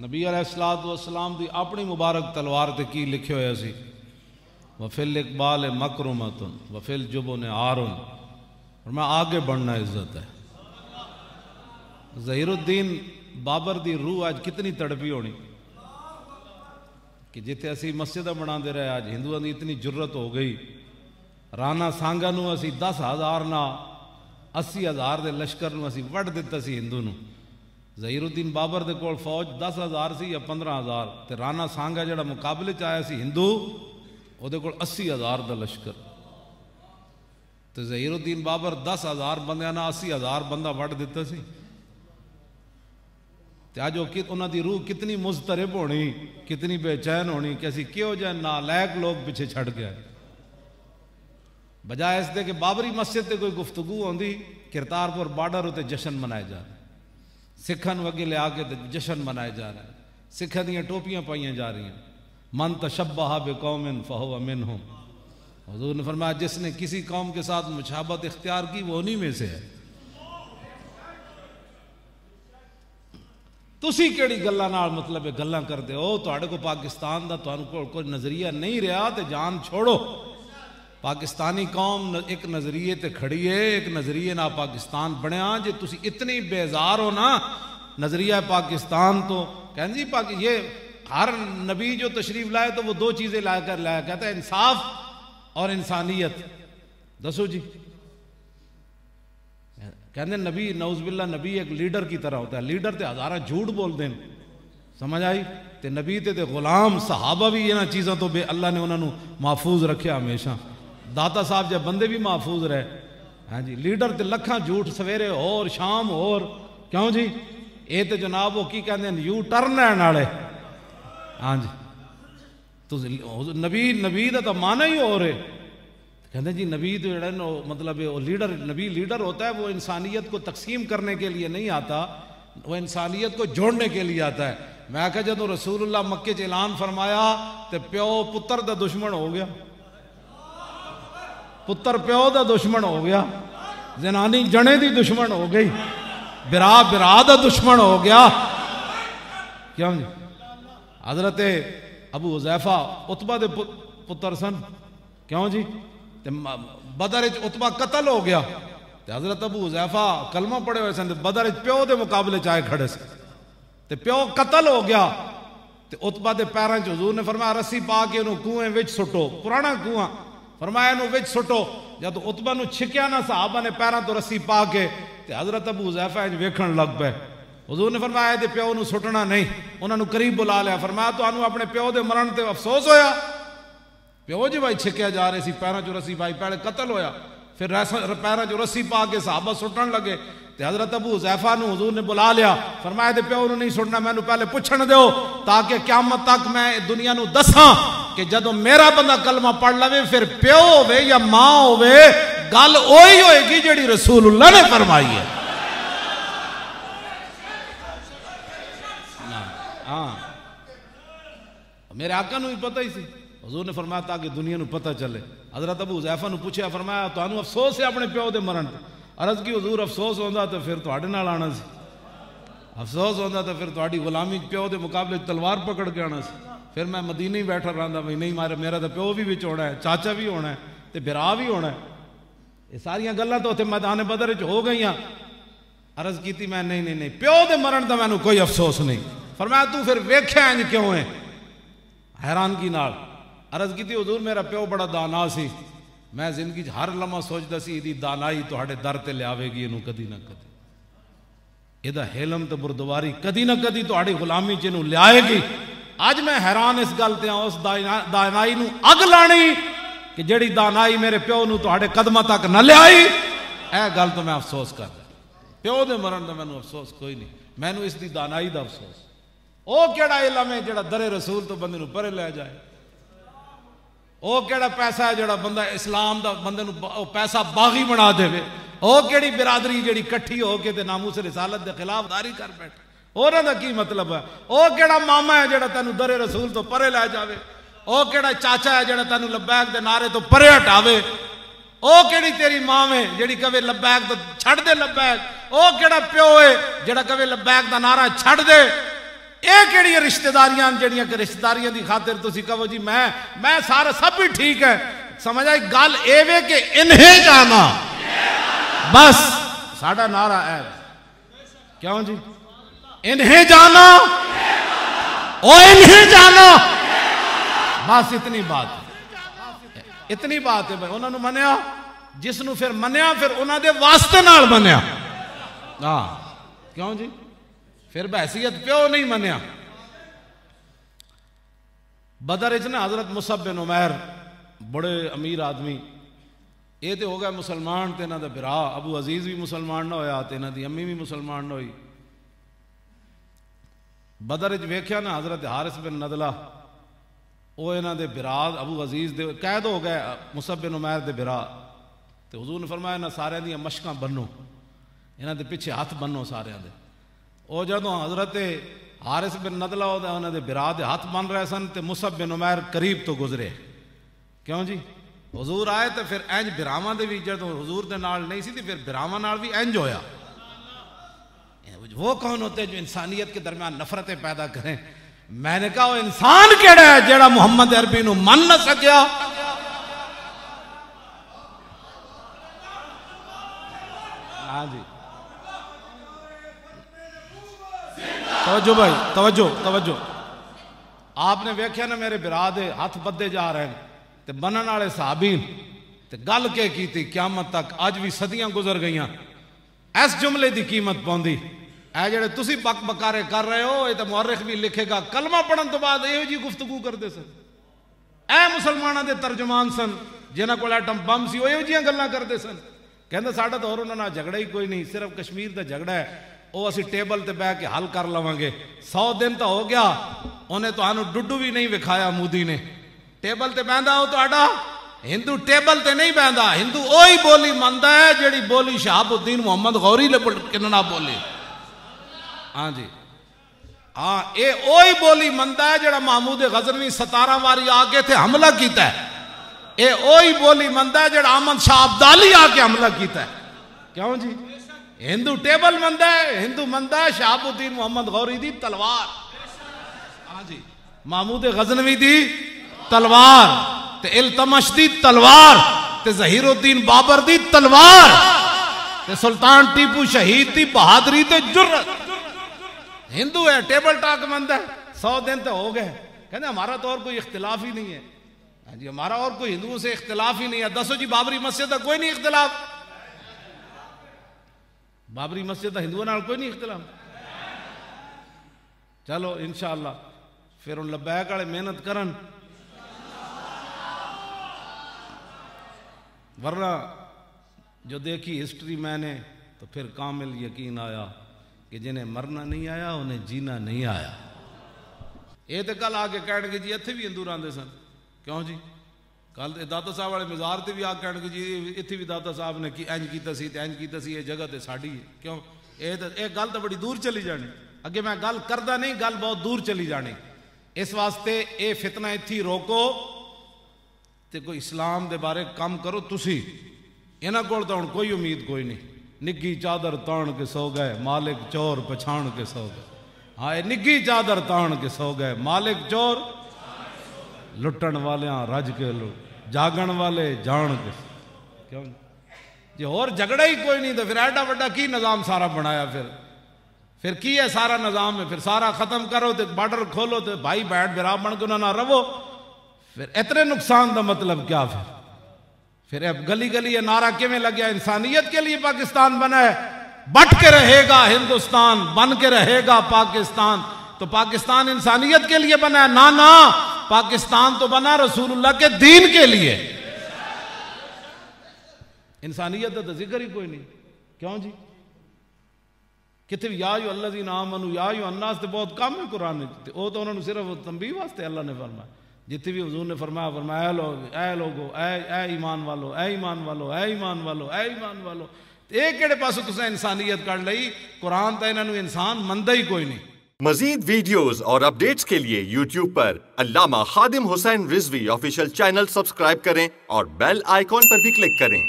नबी अलैहिस्सलातु वस्सलाम दी अपनी मुबारक तलवार ते की लिखे होया सी, वफिल इकबाल मकरुमतुन वफिल जुबुन आरुन, और मैं आगे बढ़ना इज्जत है। ज़हीरुद्दीन बाबर दी रूह आज कितनी तड़पी होनी कि जिथे असी मस्जिद बनाते रहे, आज हिंदुओं की इतनी जुर्रत हो गई। राणा सांगा नूं असी 10,000 ना 80,000 के लश्कर नूं असी वड़ दिता सी हिंदू नूं। ज़हीरुद्दीन बाबर दे कोल फौज 10,000 सी या 15,000, ते राणा सांगा जिहड़ा मुकाबले च आया सी हिंदू, उहदे कोल 80,000 का लश्कर। तो ज़हीरुद्दीन बाबर 10,000 बंदियां ना 80,000 बंदा वड़ दिता सी। अज उन्हों की रूह कितनी मुजतरिब होनी, कितनी बेचैन होनी कि असी क्यों जाए नालायक लोग पिछे छड़ गए। बजाय इसके कि बाबरी मस्जिद से कोई गुफ्तगू आती, करतारपुर बार्डर उत्ते जश्न मनाए जा रहे, सिखा अगे लिया के जश्न मनाए जा रहे, सिखा दियां टोपियां पाइया जा रही। मन तशब्बहा बिकौमिन फहुव मिनहुम, हुजूर ने फरमाया जिसने किसी कौम के साथ मुशाबत इख्तियार की वो उन्हीं में से है। तुसी केड़ी गल्लां नाल मतलब गल्लां करते हो, तुहाडे को पाकिस्तान दा तुहानू कोई नजरिया नहीं रहा तो जान छोड़ो। पाकिस्तानी कौम एक नजरिए ते खड़ी है, एक नजरिए ना पाकिस्तान बनया। जे तुसी इतनी बेजार हो ना नजरिया पाकिस्तान तो कहते जी ये हर नबी जो तशरीफ लाए तो वो 2 चीजें लाकर लाया, कहता है इंसाफ और इंसानियत। दसो जी, कहते नबी नौज़बिल्ला नबी एक लीडर की तरह होता है। लीडर ते हज़ारा झूठ बोल दें, समझ आई। ते नबी ते गुलाम सहाबा भी इन्हां चीज़ों तो अल्लाह ने उन्होंने महफूज रखे हमेशा। दाता साहब जब बंदे भी महफूज रहे। हाँ जी, लीडर ते लखा झूठ सवेरे और शाम और क्यों जी। ये तो जनाब वो की कहते हैं यू टर्न लैन वाले। हाँ जी, तो नबी का तो माना ही हो रहे। कहते जी नबी तो जड़ा मतलब वो लीडर, नबी लीडर होता है, वो इंसानियत को तकसीम करने के लिए नहीं आता, वो इंसानियत को जोड़ने के लिए आता है। मैं आखा जो रसूलुल्लाह मक्के च ऐलान फरमाया तो प्यो पुत्र का दुश्मन हो गया, पुत्र प्यो का दुश्मन हो गया, जनानी जने की दुश्मन हो गई, बिरा बिरा का दुश्मन हो गया। क्यों जी। हजरत अबू हुज़ैफा उतबा दे पुत्र सन। क्यों जी। बदर उतबा कतल हो गया, हजरत अबू हुज़ैफा कलमा पढ़े हुए सन, बदर प्यो के मुकाबले चाहे खड़े से, ते प्यो कतल हो गया। ते उतबा के पैरों च हुजूर ने फरमाया रस्सी पा के उन्होंने कुएं विच सुटो, पुराना कुआं, फरमाया इन्हू विच सुटो। जब उतबा नू छिकिया ना साहबा ने पैरों तो रस्सी पा के, ते हजरत अबू हुज़ैफा वेखण लग पे। हुजूर ने फरमाया ते प्यो नू सुटना नहीं, उन्होंने करीब बुला लिया, फरमाया तुहानू अपने प्यो के मरण ते अफसोस होया। प्यो जी भाई छिकिया जा रहे सी, पैरों चो रस्सी पाई, पहले कतल होया, फिर पैरों चो रस्सी पा के साहबा सुटन लगे। ते हजरत अबू हुज़ैफा नू हुजूर ने बुला लिया, फरमाया ते प्यो नू नहीं सुटना, मैनू पहले पुछण दो ताकि क़यामत तक मैं दुनिया नू दसां कि जदों मेरा बंदा कलमा पढ़ लवे फिर प्यो होवे या मां होवे गल ओही होएगी जिहड़ी रसूलुल्लाह ने फरमाई है। हाँ, मेरे आका नू भी पता ही सी। हुजूर ने फरमाया ताकि दुनिया नू पता चले। हजरत अबू हुज़ैफा नू पूछया, फरमाया तुहानू अफसोस है अपने प्यो दे मरण ते? अर्ज की हुजूर अफसोस होंदा तो फिर तुहाडे नाल आना सी, अफसोस होंदा तो फिर तुहाडी गुलामी प्यो के मुकाबले तलवार पकड़ के आना सी। फिर मैं मदीने ही बैठा रहा भाई नहीं मारे, मेरा तो प्यो भी विच होना है, चाचा भी होना है, तो बिरा भी होना है। ये सारिया गल्लां तो उत्थे मैदान बदर च हो गई। अर्ज की मैं नहीं नहीं नहीं प्यो के मरण का मैनू कोई अफसोस नहीं। फरमाया तू फिर वेख्या इंज क्यों है? हैरानगी नाल अर्ज की हुजूर मेरा प्यो बड़ा दाना सी, मैं जिंदगी हर लम्हा सोचता सी इहदी दानाई तुहाडे दर ते लियावेगी, इनू कदी ना कदी, इहदा हिलम ते बुरदवारी कदी ना कदी तुहाडी गुलामी च इनू लियाएगी। अज मैं हैरान इस गल ते उस दानाई नू अग लानी कि जिहड़ी दानाई मेरे प्यो नू तुहाडे कदमां तक न लियाई। यह गल तो मैं अफसोस करदा, प्यो दे मरण दा मैनू अफसोस कोई नहीं, मैनू इसदी दानाई दा अफसोस। ओ केड़ा इलम है जिहड़ा दरे रसूल तो बंदे नू परे लै जाए? ओ केड़ा पैसा है जिहड़ा बंदा इस्लाम दा बंदे नू पैसा बागी बना देवे? ओ केड़ी बिरादरी जिहड़ी इकट्ठी होके ते नामूस रिसालत दे खिलाफदारी कर बैठे? उहनां दा की मतलब है? ओ केड़ा मामा है जिहड़ा तैनू दरे रसूल तो परे लै जावे? ओ केड़ा चाचा है जिहड़ा तैनू लब्बैक दे नारे तो परे हटावे? ओ केड़ी तेरी मां है जिहड़ी कवे लब्बैक तो छड़ दे लब्बैक? ओ केड़ा प्यो है जिहड़ा कवे लब्बैक दा नारा छड़ दे? ਇਹ ਕਿਹੜੀਆਂ ਰਿਸ਼ਤੇਦਾਰੀਆਂ ਜਿਹੜੀਆਂ ਕਿ ਰਿਸ਼ਤੇਦਾਰੀਆਂ ਦੀ ਖਾਤਰ ਤੁਸੀਂ ਕਹੋ ਜੀ मैं सारा सब भी ठीक है। समझ आई गल एवे कि इन्हें जाना बस साडा नारा है। क्यों जी? इन्हें जाना ओ इन्हें जाना बस इतनी बात है, इतनी बात है भाई। उन्होंने मनिया जिसनों फिर मनिया फिर उन्होंने वास्ते नाल मनिया। हाँ क्यों जी? फिर बहसीयत प्यो नहीं मनिया। बदर च ना हजरत मुसअब बिन उमैर बड़े अमीर आदमी, ये तो हो गया मुसलमान, तो इन्हों का बिरा अबू अजीज भी मुसलमान ना होया, तो इन्हों की अम्मी भी मुसलमान ना हुई। बदर च वेख्या ना हजरत हारिस बिन नदला, वो इन्हों के बिरा अबू अजीज दे कैद हो गए मुसअब बिन उमैर के बिरा। तो हुजूर ने फरमाया इन्होंने सारे दी मशकां बनो, इन्हों के पिछे हाथ बनो सारे दे। वो जो हजरत हारिस बिन नदला उन्होंने बिरा के हाथ बन रहे सन, तो मुसअब बिन उमैर करीब तो गुजरे। क्यों जी? हुजूर आए तो फिर इंज बिरावां दे भी जो हुजूर दे नाल नहीं सी, तो फिर बिरावां नाल भी इंज होया। वो कौन होते जो इंसानियत के दरमियान नफरतें पैदा करें? मैंने कहा वो इंसान केड़ा है जेड़ा मुहम्मद अरबी नूं मन न सकिया। हाँ जी तवज्जो भाई, तवज्जो तवज्जो। आपने वेख्या ना मेरे बिरा दे हाथ बद्दे जा रहे हैं, तो बनन वाले सहाबी ते गल के की क्यामत तक अज भी सदियां गुजर गई। इस जुमले की कीमत पाउंदी ऐ जेड़े तुसी बक बकारे कर रहे हो। ये तो मुअर्रिख भी लिखेगा कलमा पढ़न तो बाद इहो जी गुफ्तगू करते सन। ऐ मुसलमानों के तर्जमान सन जिन्हां कोल एटम बम सी, इहो जिहियां गल्लां करते सन। कहंदे साडा तो होर उन्हां नाल झगड़ा ही कोई नहीं, सिर्फ कश्मीर का झगड़ा है, वो असी टेबल ते बह के हल कर लवांगे। 100 दिन तो हो गया, उन्हें तुहानू डुडू भी नहीं विखाया। मोदी ने टेबल ते बहंदा हो तुहाडा हिंदू टेबल ते नहीं बहंदा। हिंदू ओही बोली मनदा है जिहड़ी बोली शहाबुद्दीन मुहम्मद गौरी ने किन्ना बोली। हाँ जी हाँ, ये ओही बोली मनदा है जिहड़ा महमूद गजनवी 17 वारी आके थे हमला किया है। ये ओही बोली मनदा है जिहड़ा अहमद शाह अब्दाली आके हमला किया है। क्यों जी? हिंदू टेबल मनदा है, हिंदू मनदा है शहाबुद्दीन मुहम्मद गौरी दी तलवार। हाँ जी, महमूद गजनवी दी तलवार, ते इल्तमश दी तलवार, ते ज़हीरुद्दीन बाबर दी तलवार, ते सुल्तान टीपू शहीद दी बहादुरी ते जुर्रत। हिंदू है, टेबल टॉक मनदा है। 100 दिन तो हो गए, कहते हमारा तो और कोई इख्तिलाफ ही नहीं है। हाँ जी, हमारा और कोई हिंदुओं से इख्तिलाफ ही नहीं है। दसो जी बाबरी मस्जिद का कोई नहीं इख्तिलाफ। बाबरी मस्जिद का हिंदुओं नाल कोई नहीं इख्तिलाफ। चलो इंशाअल्लाह फिर उन लब्बैक वाले मेहनत करन, वरना जो देखी हिस्ट्री मैंने तो फिर कामिल यकीन आया कि जिन्हें मरना नहीं आया उन्हें जीना नहीं आया। ये तो कल आके कह जी इत्थे भी हिंदू रहिंदे सन। क्यों जी? कल दाता साहब वाले मज़ार से भी आके कह जी इत्थे भी दाता साहब ने कि इंज कीता सी ते इंज कीता सी, ये जगह तो साड़ी है। क्यों? ये गल तो बड़ी दूर चली जानी। अगे मैं गल करदा नहीं, गल बहुत दूर चली जानी। इस वास्ते ये फितना इत्थे रोको ते कोई इस्लाम दे बारे काम करो। तुसी इन्हां कोल तो हुण कोई उम्मीद कोई नहीं। निग्गी चादर ताण के सो गए, मालिक चोर पछाण के सो गए। हाँ, ये निग्गी चादर ताण के सो गए, मालिक चोर लुटन वाले रज के लुट, जागण वाले जान के। क्यों जी? और झगड़ा ही कोई नहीं तो फिर एडा वड्डा की निज़ाम सारा बनाया? फिर की है सारा निज़ाम है? फिर सारा खत्म करो तो बॉर्डर खोलो तो भाई बैठ बिरा बन के उन्होंने रवो। फिर इतने नुकसान का मतलब क्या? फिर अब गली गली ये नारा किमें लग गया? इंसानियत के लिए पाकिस्तान बना है, बट के रहेगा हिंदुस्तान, बन के रहेगा पाकिस्तान। तो पाकिस्तान इंसानियत के लिए बना है? ना ना, पाकिस्तान तो बना रसूलुल्लाह के दीन के लिए। इंसानियत का तो जिक्र ही कोई नहीं। क्यों जी? कितने या यू अल्लज़ीना आमनू या यू अन्नास तो बहुत कम है कुरान में। वो तो उन्होंने सिर्फ तंबीह वास्ते अल्लाह ने फरमाया। जितने भी हुजूर ने फरमाया ऐ लोगो, ऐ ईमान वालो, ऐ ईमान वालो, ऐ ईमान वालो, ऐ ईमान वालो। एक केड़े पासों तुसें इंसानियत कर लई? कुरान तो इन्होंने इंसान मनदा ही कोई नहीं। मजीद वीडियोस और अपडेट्स के लिए YouTube पर Allama Khadim Hussain Rizvi official channel subscribe करें और बेल आइकॉन पर भी क्लिक करें।